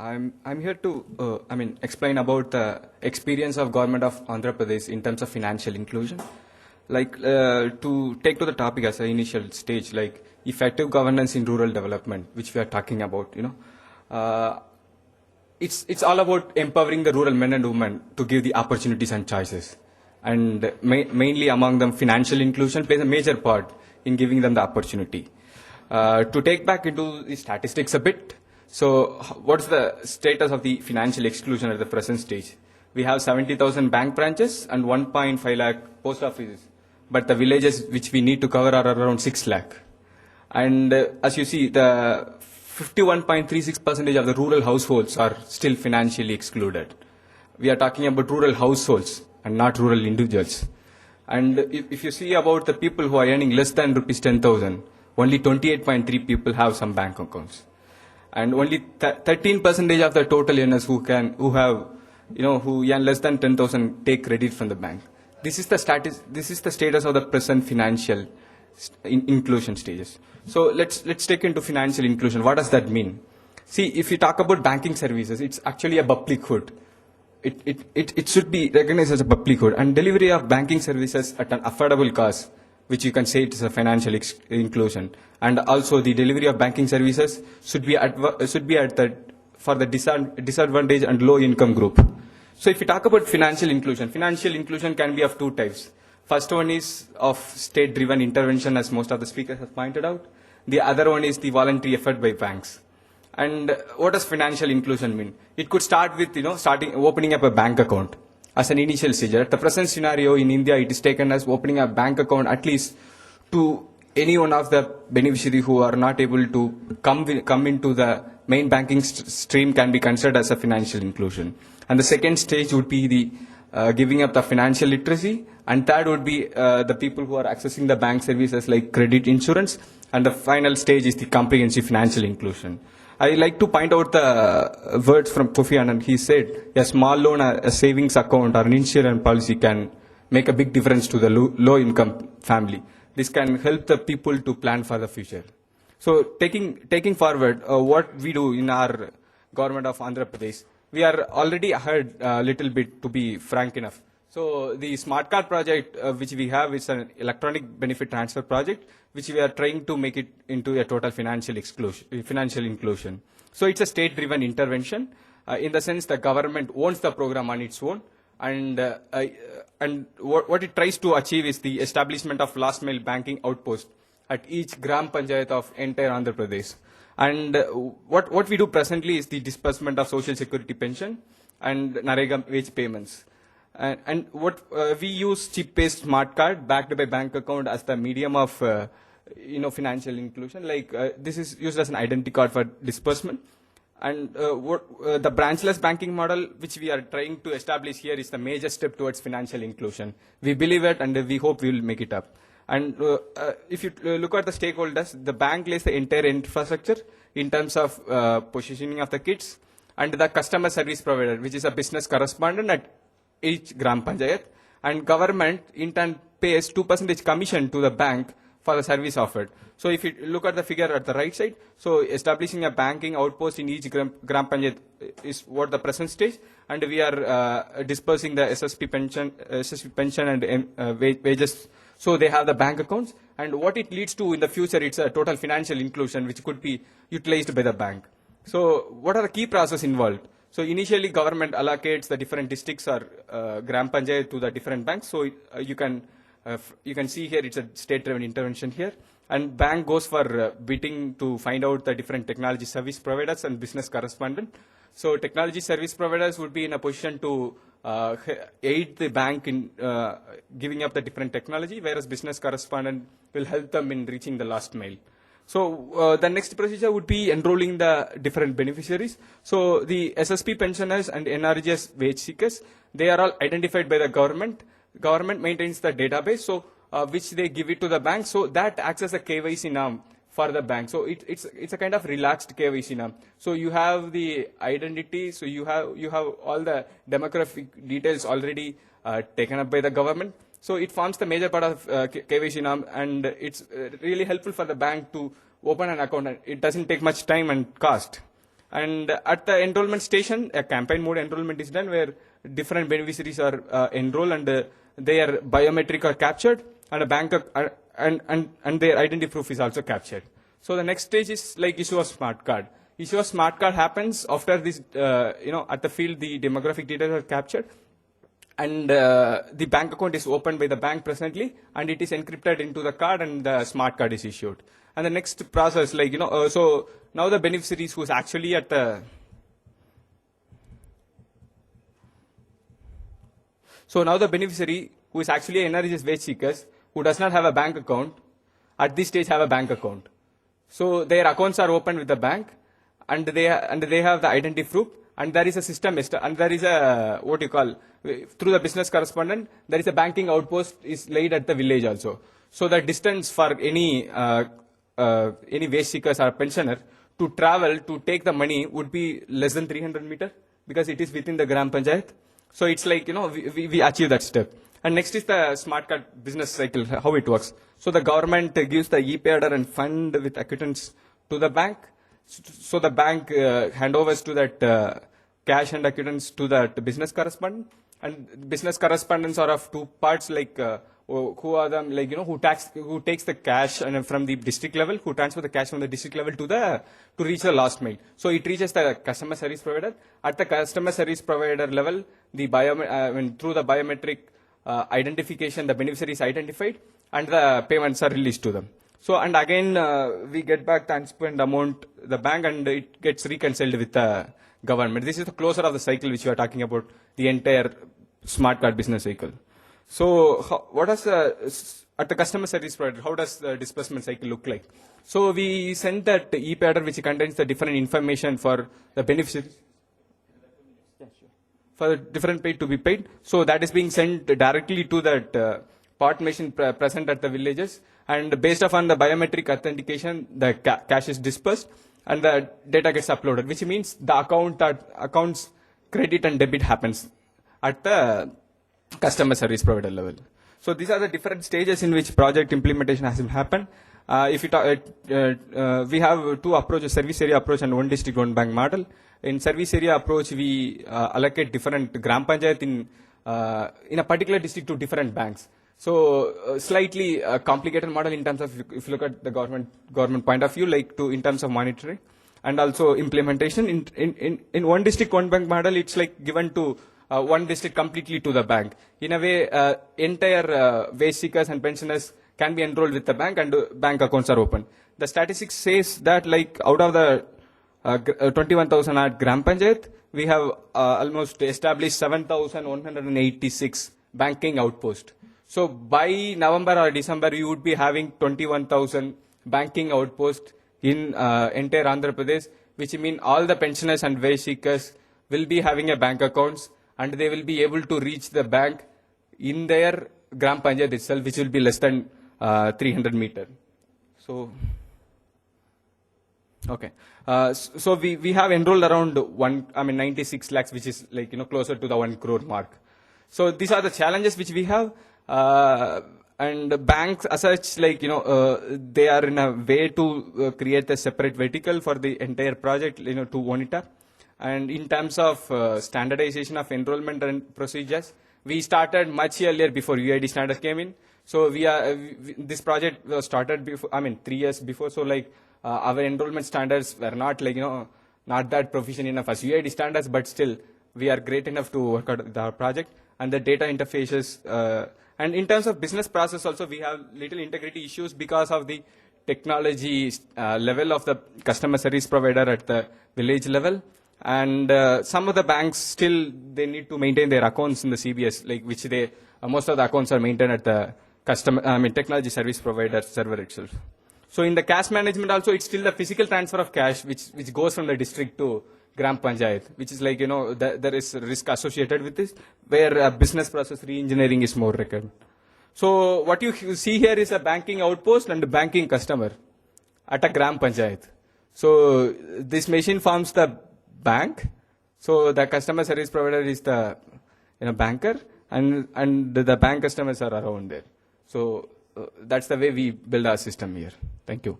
I'm here to explain about the experience of government of Andhra Pradesh in terms of financial inclusion. To take to the topic as an initial stage, like effective governance in rural development, which we are talking about. Uh, it's all about empowering the rural men and women to give the opportunities and choices, and mainly among them, financial inclusion plays a major part in giving them the opportunity. To take back into the statistics a bit, so what's the status of the financial exclusion at the present stage? We have 70,000 bank branches and 1.5 lakh post offices, but the villages which we need to cover are around 6 lakh. And as you see, the 51.36% of the rural households are still financially excluded. We are talking about rural households and not rural individuals. And if you see about the people who are earning less than rupees 10,000, only 28.3 people have some bank accounts. And only 13% of the total earners who earn less than 10,000 take credit from the bank. This is the status of the present financial inclusion stages. So let's take into financial inclusion. What does that mean? See, if you talk about banking services, it's actually a public good. It should be recognized as a public good, and delivery of banking services at an affordable cost, which you can say it is a financial inclusion. And also the delivery of banking services should be for the disadvantaged and low income group. So if you talk about financial inclusion can be of two types. First one is of state-driven intervention, as most of the speakers have pointed out. The other one is the voluntary effort by banks. And what does financial inclusion mean? It could start with, opening up a bank account as an initial stage. At the present scenario in India, it is taken as opening a bank account at least to any one of the beneficiary who are not able to come into the main banking stream can be considered as a financial inclusion. And the second stage would be the giving up the financial literacy, and third would be the people who are accessing the bank services like credit insurance, and the final stage is the comprehensive financial inclusion. I like to point out the words from Kofi Annan. He said, a small loan, a savings account, or an insurance policy can make a big difference to the low-income family. This can help the people to plan for the future. So taking forward what we do in our government of Andhra Pradesh, we are already ahead a little bit, to be frank enough. So the smart card project which we have is an electronic benefit transfer project, which we are trying to make it into a total financial inclusion. So it's a state-driven intervention in the sense the government owns the program on its own, and what it tries to achieve is the establishment of last mile banking outpost at each gram panchayat of entire Andhra Pradesh. And what we do presently is the disbursement of social security pension and Narega wage payments. And what we use chip-based smart card backed by bank account as the medium of financial inclusion. This is used as an identity card for disbursement. And the branchless banking model which we are trying to establish here is the major step towards financial inclusion. We believe it, and we hope we will make it up. And if you look at the stakeholders, the bank lays the entire infrastructure in terms of positioning of the kits, and the customer service provider, which is a business correspondent at each gram panchayat, and government in turn pays 2% commission to the bank for the service offered. So if you look at the figure at the right side, so establishing a banking outpost in each gram panchayat is what the present stage, and we are dispersing the SSP pension and wages, so they have the bank accounts. And what it leads to in the future, it's a total financial inclusion which could be utilized by the bank. So what are the key processes involved? So initially, government allocates the different districts or gram panchayat to the different banks. So you can see here it's a state-driven intervention here, and bank goes for bidding to find out the different technology service providers and business correspondent. So technology service providers would be in a position to aid the bank in giving up the different technology, whereas business correspondent will help them in reaching the last mile. So the next procedure would be enrolling the different beneficiaries. So the SSP pensioners and NRGS wage seekers, they are all identified by the government. Government maintains the database, so which they give it to the bank. So that acts as a KYC norm for the bank. So it's a kind of relaxed KYC norm. So you have the identity. So you have all the demographic details already taken up by the government. So it forms the major part of KYC norm, and it's really helpful for the bank to open an account. It doesn't take much time and cost. And at the enrollment station, a campaign mode enrollment is done where different beneficiaries are enrolled and their biometric are captured and a bank and their identity proof is also captured. So the next stage is like issue of smart card. Issue of smart card happens after this, at the field the demographic details are captured and the bank account is opened by the bank presently and it is encrypted into the card and the smart card is issued. And the next process, so now the beneficiaries who's actually at the, so now the beneficiary who is actually NRHS wage seekers who does not have a bank account, at this stage have a bank account. So their accounts are opened with the bank and they have the identity proof and there is a system and there is a, what you call, through the business correspondent, there is a banking outpost is laid at the village also. So the distance for any wage seekers or pensioner to travel to take the money would be less than 300 meters because it is within the Gram Panchayat. So it's like, we achieve that step. And next is the smart card business cycle, how it works. So the government gives the e-pay order and fund with acquittance to the bank. So the bank handovers to that cash and acquittance to that business correspondent. And business correspondents are of two parts, who are them, who takes the cash and from the district level, who transfer the cash from the district level to reach the last mile. So it reaches the customer service provider. At the customer service provider level, through the biometric identification, the beneficiary is identified and the payments are released to them. So, and again, we get back the unspent amount, the bank, and it gets reconciled with the government. This is the closure of the cycle which we are talking about, the entire smart card business cycle. So, what does at the customer service provider, how does the disbursement cycle look like? So, we send that e-pay order which contains the different information for the beneficiaries, for the different paid to be paid. So, that is being sent directly to that part machine present at the villages. And based upon the biometric authentication, the cash is dispersed and the data gets uploaded, which means the accounts credit and debit happens at the customer service provider level. So these are the different stages in which project implementation has happened. If you talk, we have two approaches, service area approach and one district, one bank model. In service area approach, we allocate different Gram Panchayat in a particular district to different banks. So slightly complicated model in terms of if you look at the government point of view, in terms of monitoring and also implementation. In one district, one bank model, it's like given to one district completely to the bank. In a way, entire wage seekers and pensioners can be enrolled with the bank and bank accounts are open. The statistics says that out of the 21,000 at Gram Panchayat, we have almost established 7,186 banking outposts. So by November or December, you would be having 21,000 banking outposts in entire Andhra Pradesh, which means all the pensioners and wage seekers will be having a bank accounts and they will be able to reach the bank in their Gram Panchayat itself, which will be less than 300 meters. So, okay. So we have enrolled around 96 lakhs, which is closer to the 1 crore mark. So these are the challenges which we have. And banks as such, they are in a way to create a separate vertical for the entire project, to monitor. And in terms of standardization of enrollment and procedures, we started much earlier before UID standard came in. So this project was started before, 3 years before. So our enrollment standards were not not that proficient enough as UID standards, but still we are great enough to work out the project and the data interfaces. And in terms of business process also, we have little integrity issues because of the technology level of the customer service provider at the village level. And some of the banks still, they need to maintain their accounts in the CBS, which most of the accounts are maintained at the technology service provider server itself. So in the cash management also, it's still the physical transfer of cash, which goes from the district to Gram Panchayat, which is there is risk associated with this, where business process re-engineering is more required. So what you see here is a banking outpost and a banking customer at a Gram Panchayat. So this machine forms the bank. So the customer service provider is the banker, and the bank customers are around there. So that's the way we build our system here. Thank you.